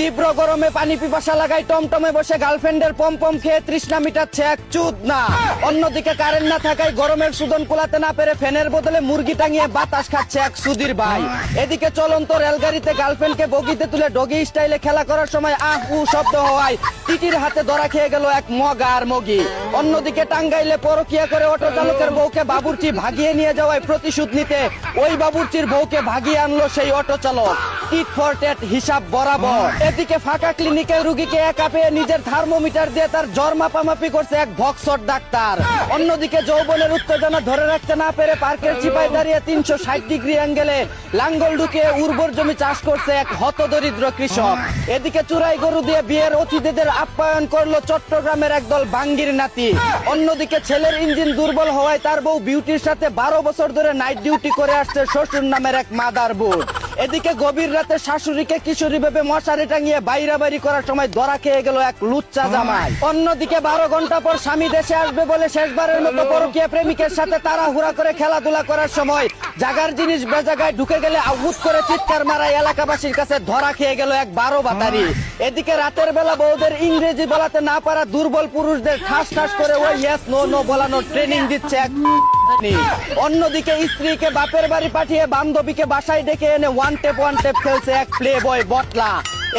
তীব্র গরমে পানি পিপাসা লাগায় টমটমে বসে গার্লফ্রেন্ডের পম খেয়ে তৃষ্ণা মিটাচ্ছে এক চুদ না। অন্যদিকে কারেন্ট না থাকায় গরমের সুদন কুলাতে না পেরে ফ্যানের বদলে মুরগি টাঙিয়ে বাতাস খাচ্ছে এক সুধীর ভাই। এদিকে চলন্ত রেলগাড়িতে গার্লফ্রেন্ডকে বগিতে তুলে ডগি স্টাইলে খেলা করার সময় আহ উ শব্দ হওয়ায় টিটির হাতে ধরা খেয়ে গেল এক মগা আর মগি। অন্যদিকে টাঙ্গাইলে পরকিয়া করে অটো চালকের বউকে বাবুর্চি ভাগিয়ে নিয়ে যাওয়ায় প্রতিশোধ নিতে ওই বাবুর্চির বউকে ভাগিয়ে আনলো সেই অটো চালক। টিট ফর টেট হিসাব বরাবর। এদিকে ফাঁকা ক্লিনিকে রুগীকে একা পেয়ে নিজের থার্মোমিটার দিয়ে তার জ্বর মাপামাপি করছে এক ভক্সর ডাক্তার। অন্যদিকে যৌবনের উত্তেজনা ধরে রাখতে না পেরে পার্কের চিপায় দাঁড়িয়ে 360 ডিগ্রি অ্যাঙ্গেলে লাঙ্গল ঢুকিয়ে উর্বর জমি চাষ করছে এক হতদরিদ্র কৃষক। এদিকে চুরাই গরু দিয়ে বিয়ের অতিথিদের আপ্যায়ন করলো চট্টগ্রামের একদল বাঙ্গির নাতি। অন্যদিকে ছেলের ইঞ্জিন দুর্বল হওয়ায় তার বউ বিউটির সাথে 12 বছর ধরে নাইট ডিউটি করে আসছে শ্বশুর নামের এক মাদার বোর্ড। এদিকে গভীর রাতে শাশুড়িকে কিশোরী ভেবে মশারি টাঙিয়ে বাইরাবাড়ি করার সময় ধরা খেয়ে গেল এক লুচ্চা জামাই। অন্যদিকে 12 ঘন্টা পর স্বামী দেশে আসবে বলে শেষবারের মতো পরকীয়া প্রেমিকের সাথে তাড়াহুড়া করে খেলাধুলা করার সময় জাগার জিনিস বেজাগায় ঢুকে গেলে আউট করে চিৎকার মারায় এলাকাবাসীর কাছে ধরা খেয়ে গেল এক 12 বাতারি। এদিকে রাতের বেলা বউদের ইংরেজি বলাতে না পারা দুর্বল পুরুষদের ঠাস ঠাস করে ওই ইয়েস নো নো বলানোর ট্রেনিং দিচ্ছে এক। অন্যদিকে স্ত্রীকে বাপের বাড়ি পাঠিয়ে বান্ধবীকে বাসায় ডেকে এনে ওয়ান টেপ খেলছে এক প্লে বয় বটলা।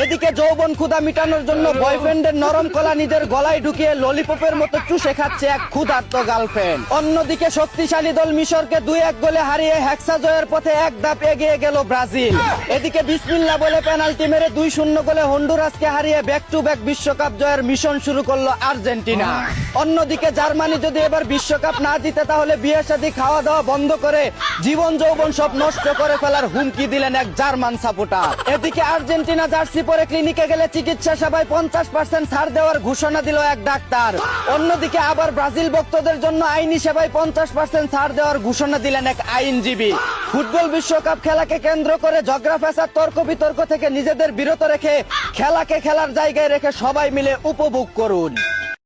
এদিকে যৌবন ক্ষুধা মিটানোর জন্য বয়ফ্রেন্ডের নরম কলা নিজের গলায় ঢুকিয়ে ললিপপের মতো চুষে খাচ্ছে এক ক্ষুধার্ত গার্লফ্রেন্ড। অন্যদিকে শক্তিশালী দল মিশরকে 2-1 গোলে হারিয়ে হেক্সা জয়ের পথে এক ধাপ এগিয়ে গেল ব্রাজিল। এদিকে বিসমিল্লাহ বলে পেনাল্টি মেরে 2-0 গোলে হন্ডুরাসকে হারিয়ে ব্যাক টু ব্যাক বিশ্বকাপ জয়ের মিশন শুরু করলো আর্জেন্টিনা। অন্যদিকে জার্মানি যদি এবার বিশ্বকাপ না জিতে তাহলে বিয়ে শাদী খাওয়া দাওয়া বন্ধ করে জীবন যৌবন সব নষ্ট করে ফেলার হুমকি দিলেন এক জার্মান সাপোর্টার। এদিকে আর্জেন্টিনা জার্সি পরে ক্লিনিকে গেলে চিকিৎসা সেবায় 50% ছাড় দেওয়ার ঘোষণা দিল এক ডাক্তার। অন্যদিকে আবার ব্রাজিল ভক্তদের জন্য আইনি সেবায় 50% ছাড় দেওয়ার ঘোষণা দিলেন এক আইনজীবী। ফুটবল বিশ্বকাপ খেলাকে কেন্দ্র করে ঝগড়া ফ্যাসাদ তর্ক বিতর্ক থেকে নিজেদের বিরত রেখে খেলাকে খেলার জায়গায় রেখে সবাই মিলে উপভোগ করুন।